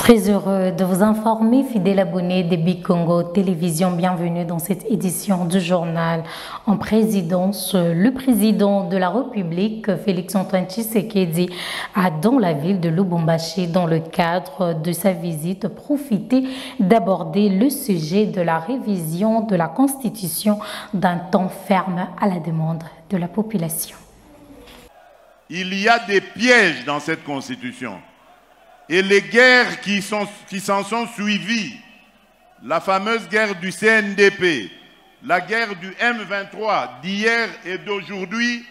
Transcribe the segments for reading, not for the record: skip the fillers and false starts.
Très heureux de vous informer, fidèles abonnés de Big Congo Télévision. Bienvenue dans cette édition du journal en présidence. Le président de la République, Félix-Antoine Tshisekedi, a dans la ville de Lubumbashi, dans le cadre de sa visite, profité d'aborder le sujet de la révision de la Constitution d'un ton ferme à la demande de la population. Il y a des pièges dans cette Constitution. Et les guerres qui s'en sont suivies, la fameuse guerre du CNDP, la guerre du M23 d'hier et d'aujourd'hui,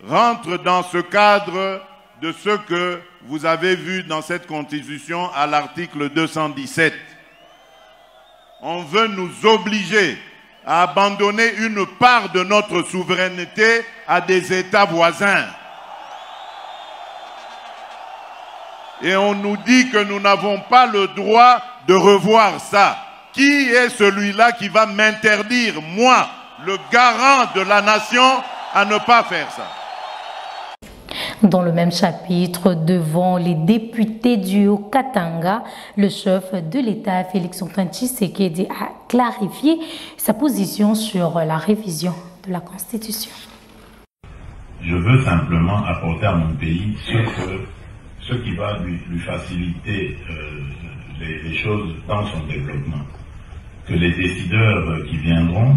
rentrent dans ce cadre de ce que vous avez vu dans cette Constitution à l'article 217. On veut nous obliger à abandonner une part de notre souveraineté à des États voisins. Et on nous dit que nous n'avons pas le droit de revoir ça. Qui est celui-là qui va m'interdire, moi, le garant de la nation, à ne pas faire ça? Dans le même chapitre, devant les députés du Haut-Katanga, le chef de l'État, Félix-Antoine Tshisekedi, a clarifié sa position sur la révision de la Constitution. Je veux simplement apporter à mon pays ce qui va lui faciliter les choses dans son développement. Que les décideurs qui viendront,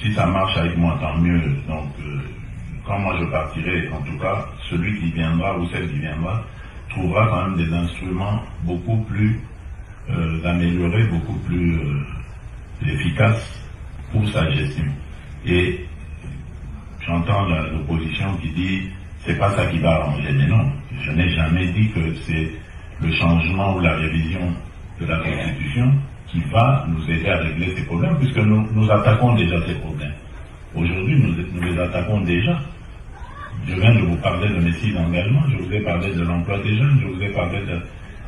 si ça marche avec moi, tant mieux. Donc, quand moi je partirai, en tout cas, celui qui viendra ou celle qui viendra trouvera quand même des instruments beaucoup plus améliorés, beaucoup plus efficaces pour sa gestion. Et j'entends l'opposition qui dit c'est pas ça qui va arranger, mais non, je n'ai jamais dit que c'est le changement ou la révision de la Constitution qui va nous aider à régler ces problèmes, puisque nous attaquons déjà ces problèmes. Aujourd'hui, nous les attaquons déjà. Je viens de vous parler de mes 6 engagements, je vous ai parlé de l'emploi des jeunes, je vous ai parlé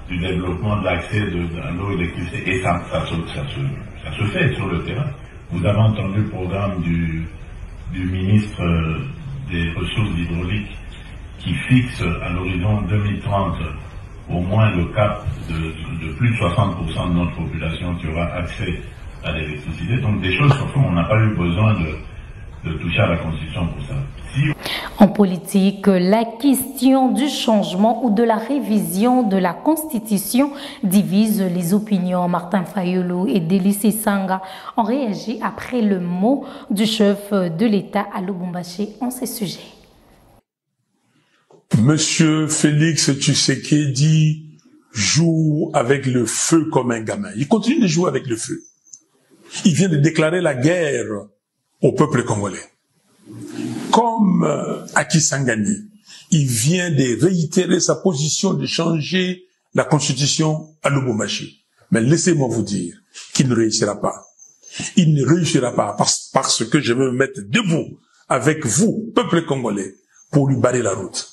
du développement de l'accès à l'eau et l'électricité, et ça se fait sur le terrain. Vous avez entendu le programme du ministre des Ressources hydrauliques qui fixe à l'horizon 2030 au moins le cap de plus de 60% de notre population qui aura accès à l'électricité. Donc des choses sur lesquelles on n'a pas eu besoin de toucher à la Constitution pour ça. En politique, la question du changement ou de la révision de la Constitution divise les opinions. Martin Fayulu et Délice Sanga ont réagi après le mot du chef de l'État à Lubumbashi en ces sujets. Monsieur Félix Tshisekedi joue avec le feu comme un gamin. Il continue de jouer avec le feu. Il vient de déclarer la guerre au peuple congolais. Comme à Kisangani, il vient de réitérer sa position de changer la Constitution à Lubumbashi. Mais laissez-moi vous dire qu'il ne réussira pas. Il ne réussira pas parce que je veux me mettre debout avec vous, peuple congolais, pour lui barrer la route.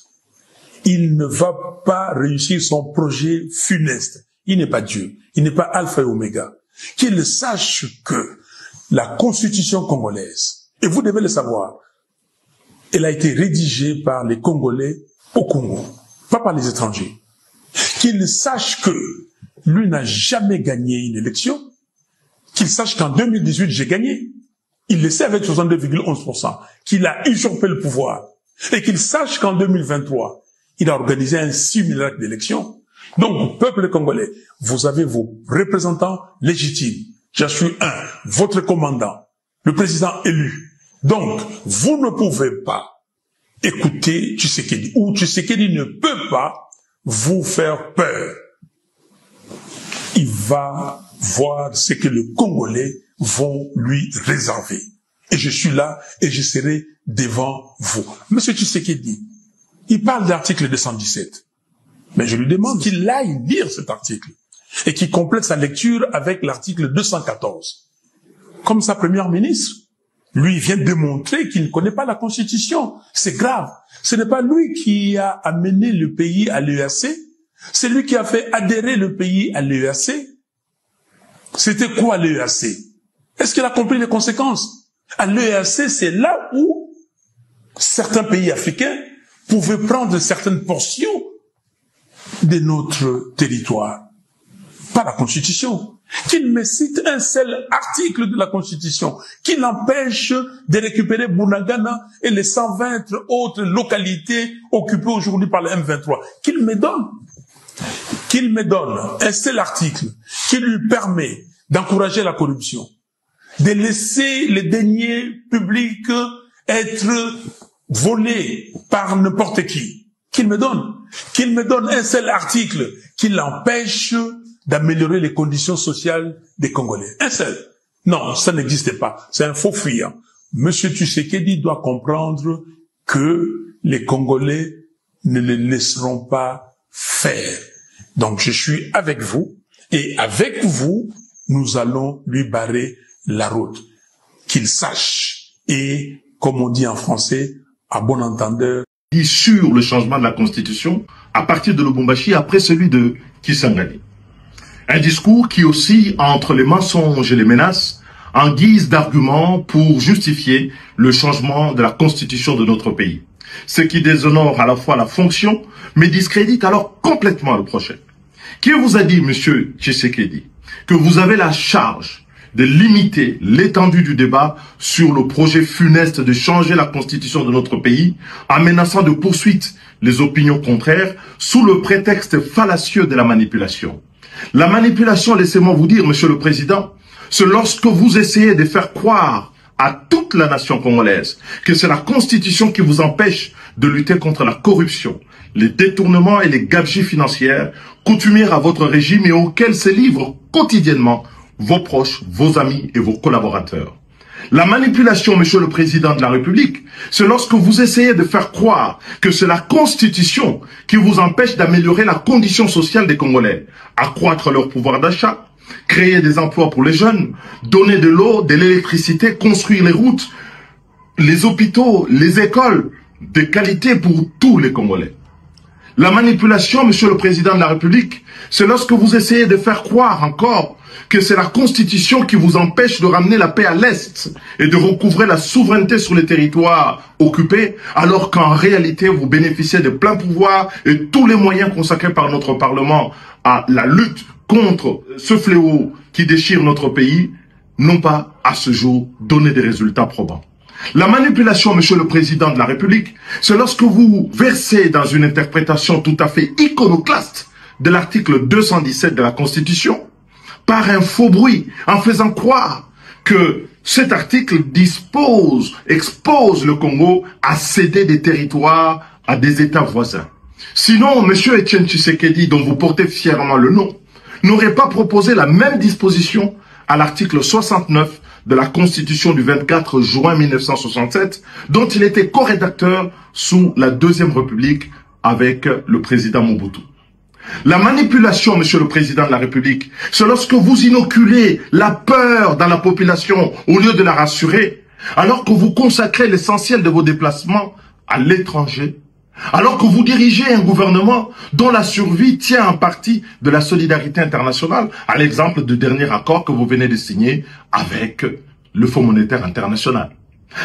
Il ne va pas réussir son projet funeste. Il n'est pas Dieu. Il n'est pas Alpha et Oméga. Qu'il sache que la Constitution congolaise, et vous devez le savoir, elle a été rédigée par les Congolais au Congo, pas par les étrangers. Qu'il sache que lui n'a jamais gagné une élection, qu'il sache qu'en 2018, j'ai gagné. Il le sait avec 62,11%, qu'il a usurpé le pouvoir. Et qu'il sache qu'en 2023, il a organisé un simulacre d'élection. Donc, peuple congolais, vous avez vos représentants légitimes. Je suis votre commandant, le président élu. Donc, vous ne pouvez pas écouter Tshisekedi, ou Tshisekedi ne peut pas vous faire peur. Il va voir ce que les Congolais vont lui réserver. Et je suis là et je serai devant vous. Monsieur Tshisekedi, il parle de l'article 217. Mais je lui demande qu'il aille lire cet article et qu'il complète sa lecture avec l'article 214. Comme sa première ministre, lui vient démontrer qu'il ne connaît pas la Constitution. C'est grave. Ce n'est pas lui qui a amené le pays à l'EAC. C'est lui qui a fait adhérer le pays à l'EAC. C'était quoi l'EAC? Est-ce qu'il a compris les conséquences? À l'EAC, c'est là où certains pays africains pouvaient prendre certaines portions de notre territoire. pas la Constitution, qu'il me cite un seul article de la Constitution qui l'empêche de récupérer Bunagana et les 120 autres localités occupées aujourd'hui par le M23. Qu'il me donne un seul article qui lui permet d'encourager la corruption, de laisser les deniers publics être volés par n'importe qui. Qu'il me donne un seul article qui l'empêche d'améliorer les conditions sociales des Congolais. Un seul. Non, ça n'existe pas. C'est un faux fuyant. Monsieur Tshisekedi doit comprendre que les Congolais ne le laisseront pas faire. Donc je suis avec vous, et avec vous, nous allons lui barrer la route. Qu'il sache, et comme on dit en français, à bon entendeur, sur le changement de la Constitution à partir de Lubumbashi après celui de Kisangani. Un discours qui oscille entre les mensonges et les menaces en guise d'argument pour justifier le changement de la Constitution de notre pays. Ce qui déshonore à la fois la fonction, mais discrédite alors complètement le projet. Qui vous a dit, monsieur Tshisekedi, que vous avez la charge de limiter l'étendue du débat sur le projet funeste de changer la Constitution de notre pays en menaçant de poursuite les opinions contraires sous le prétexte fallacieux de la manipulation? La manipulation, laissez-moi vous dire, monsieur le président, c'est lorsque vous essayez de faire croire à toute la nation congolaise que c'est la Constitution qui vous empêche de lutter contre la corruption, les détournements et les gabegies financières coutumières à votre régime et auxquels se livrent quotidiennement vos proches, vos amis et vos collaborateurs. La manipulation, monsieur le président de la République, c'est lorsque vous essayez de faire croire que c'est la Constitution qui vous empêche d'améliorer la condition sociale des Congolais, accroître leur pouvoir d'achat, créer des emplois pour les jeunes, donner de l'eau, de l'électricité, construire les routes, les hôpitaux, les écoles, de qualité pour tous les Congolais. La manipulation, monsieur le président de la République, c'est lorsque vous essayez de faire croire encore que c'est la Constitution qui vous empêche de ramener la paix à l'Est et de recouvrer la souveraineté sur les territoires occupés, alors qu'en réalité, vous bénéficiez de plein pouvoir et tous les moyens consacrés par notre Parlement à la lutte contre ce fléau qui déchire notre pays, n'ont pas, à ce jour, donné des résultats probants. La manipulation, monsieur le président de la République, c'est lorsque vous versez dans une interprétation tout à fait iconoclaste de l'article 217 de la Constitution, par un faux bruit, en faisant croire que cet article expose le Congo à céder des territoires à des États voisins. Sinon, monsieur Etienne Tshisekedi, dont vous portez fièrement le nom, n'aurait pas proposé la même disposition à l'article 69 de la Constitution du 24 juin 1967, dont il était co-rédacteur sous la Deuxième République avec le président Mobutu. La manipulation, monsieur le président de la République, c'est lorsque vous inoculez la peur dans la population au lieu de la rassurer, alors que vous consacrez l'essentiel de vos déplacements à l'étranger, alors que vous dirigez un gouvernement dont la survie tient en partie de la solidarité internationale, à l'exemple du dernier accord que vous venez de signer avec le Fonds monétaire international.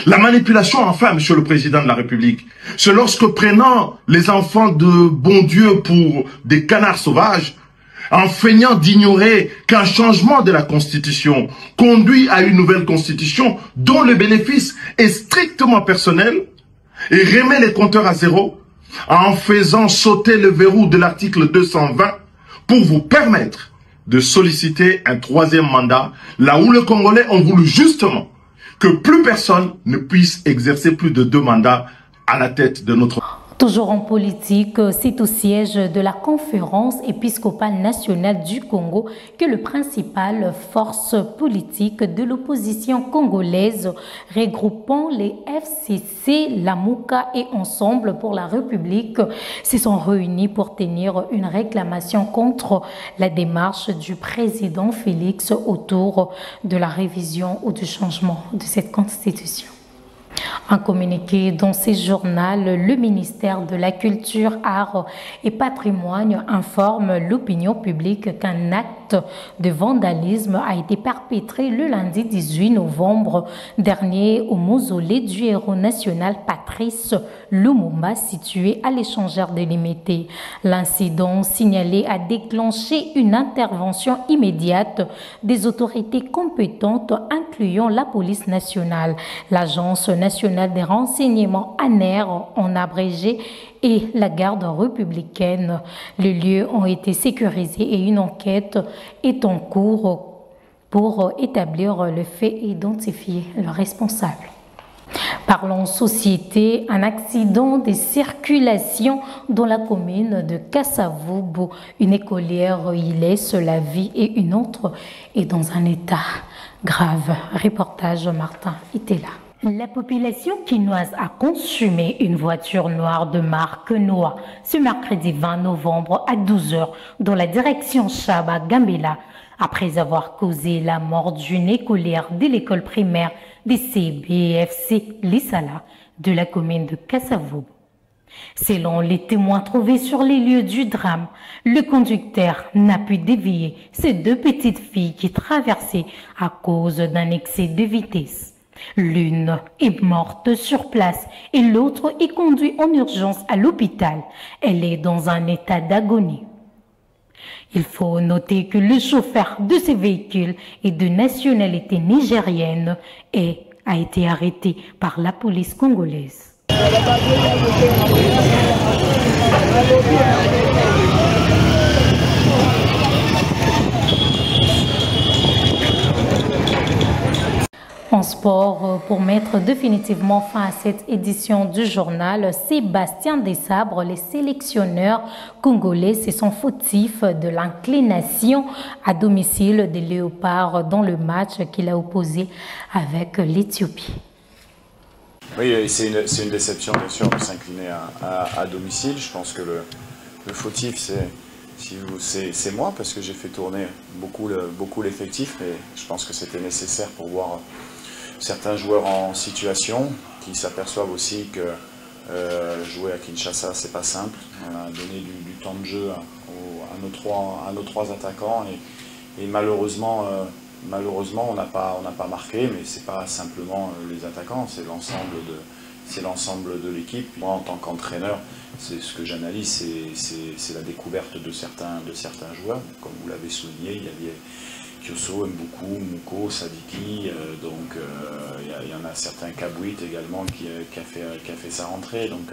La manipulation, enfin, monsieur le président de la République, c'est lorsque prenant les enfants de bon Dieu pour des canards sauvages, en feignant d'ignorer qu'un changement de la Constitution conduit à une nouvelle Constitution dont le bénéfice est strictement personnel, et remet les compteurs à zéro en faisant sauter le verrou de l'article 220 pour vous permettre de solliciter un troisième mandat, là où les Congolais ont voulu justement que plus personne ne puisse exercer plus de 2 mandats à la tête de notre... Toujours en politique, c'est au siège de la Conférence épiscopale nationale du Congo que le principal force politique de l'opposition congolaise regroupant les FCC, la Mouka et Ensemble pour la République se sont réunis pour tenir une réclamation contre la démarche du président Félix autour de la révision ou du changement de cette constitution. Un communiqué dans ce journal, le ministère de la Culture, Arts et Patrimoine informe l'opinion publique qu'un acte acte de vandalisme a été perpétré le lundi 18 novembre dernier au mausolée du héros national Patrice Lumumba situé à l'échangeur délimité. L'incident signalé a déclenché une intervention immédiate des autorités compétentes incluant la police nationale, l'Agence nationale des renseignements ANER en abrégé et la garde républicaine. Les lieux ont été sécurisés et une enquête est en cours pour établir le fait et identifier le responsable. Parlons société, un accident de circulation dans la commune de Kasavubu. Une écolière y laisse la vie et une autre est dans un état grave. Reportage Martin Itela. La population quinoise a consumé une voiture noire de marque Noah ce mercredi 20 novembre à 12 h dans la direction Chaba-Gambela après avoir causé la mort d'une écolière de l'école primaire des CBFC Lissala de la commune de Kasavubu. Selon les témoins trouvés sur les lieux du drame, le conducteur n'a pu dévier ces deux petites filles qui traversaient à cause d'un excès de vitesse. L'une est morte sur place et l'autre est conduite en urgence à l'hôpital. Elle est dans un état d'agonie. Il faut noter que le chauffeur de ce véhicule est de nationalité nigérienne et a été arrêté par la police congolaise. En sport, pour mettre définitivement fin à cette édition du journal, Sébastien Desabre, les sélectionneurs congolais, se sont fautifs de l'inclination à domicile des Léopards dans le match qu'il a opposé avec l'Éthiopie. Oui, c'est une déception bien sûr de s'incliner à domicile. Je pense que le fautif c'est moi parce que j'ai fait tourner beaucoup l'effectif, mais je pense que c'était nécessaire pour voir certains joueurs en situation qui s'aperçoivent aussi que jouer à Kinshasa c'est pas simple. On a donné du temps de jeu à nos trois attaquants et malheureusement on n'a pas marqué, mais c'est pas simplement les attaquants, c'est l'ensemble de l'équipe. Moi en tant qu'entraîneur, c'est ce que j'analyse, c'est la découverte de certains joueurs. Comme vous l'avez souligné, il y avait Kioso, Mboukou, Mouko, Sadiki, donc il y en a certains, Kabouit également qui a fait sa rentrée. Donc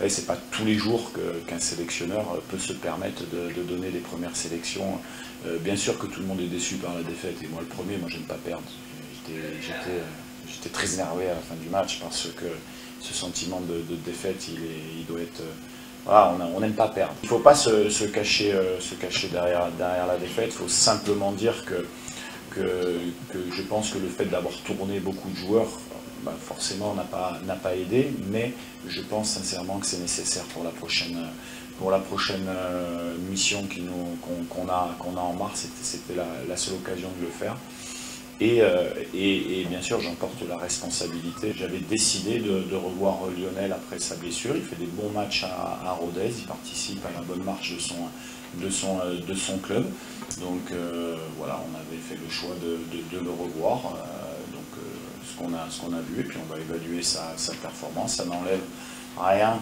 c'est pas tous les jours qu'un sélectionneur peut se permettre de donner les premières sélections. Bien sûr que tout le monde est déçu par la défaite, et moi le premier, moi j'aime pas perdre. J'étais très énervé à la fin du match parce que ce sentiment de défaite, il doit être... Voilà, on n'aime pas perdre. Il ne faut pas se cacher derrière la défaite, il faut simplement dire que je pense que le fait d'avoir tourné beaucoup de joueurs, forcément n'a pas aidé, mais je pense sincèrement que c'est nécessaire pour la prochaine mission qu'on a en mars. C'était la seule occasion de le faire. Et bien sûr, j'en porte la responsabilité. J'avais décidé de revoir Lionel après sa blessure. Il fait des bons matchs à Rodez, il participe à la bonne marche de son club. Donc voilà, on avait fait le choix de le revoir. Ce qu'on a vu, et puis on va évaluer sa performance. Ça n'enlève rien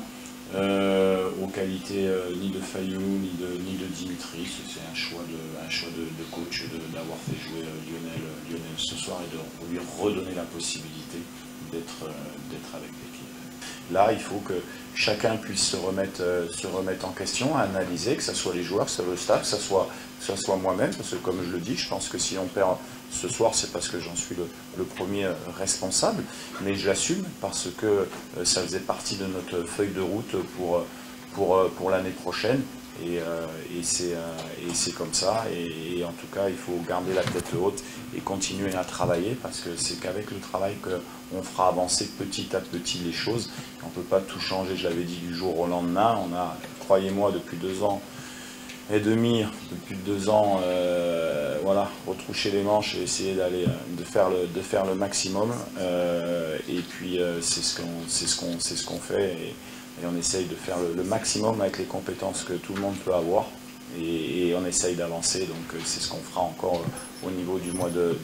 aux qualités ni de Fayou ni de Dimitri. C'est un choix de coach d'avoir fait jouer Lionel ce soir et de lui redonner la possibilité d'être avec l'équipe. Là, il faut que chacun puisse se remettre en question, analyser, que ce soit les joueurs, que ce soit le staff, que ce soit moi-même, parce que comme je le dis, je pense que si on perd ce soir, c'est parce que j'en suis le premier responsable, mais je l'assume parce que ça faisait partie de notre feuille de route pour l'année prochaine, et c'est comme ça, et en tout cas, il faut garder la tête haute et continuer à travailler, parce que c'est qu'avec le travail qu'on fera avancer petit à petit les choses. On ne peut pas tout changer, je l'avais dit, du jour au lendemain. On a, croyez-moi, depuis 2 ans et demi, voilà, retroucher les manches et essayer de faire le maximum. Et puis c'est ce qu'on fait, et on essaye de faire le maximum avec les compétences que tout le monde peut avoir. et on essaye d'avancer. Donc c'est ce qu'on fera encore au niveau du mois de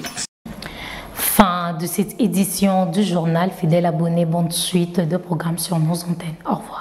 mars. Fin de cette édition du journal. Fidèles abonnés, bonne suite de programmes sur nos antennes. Au revoir.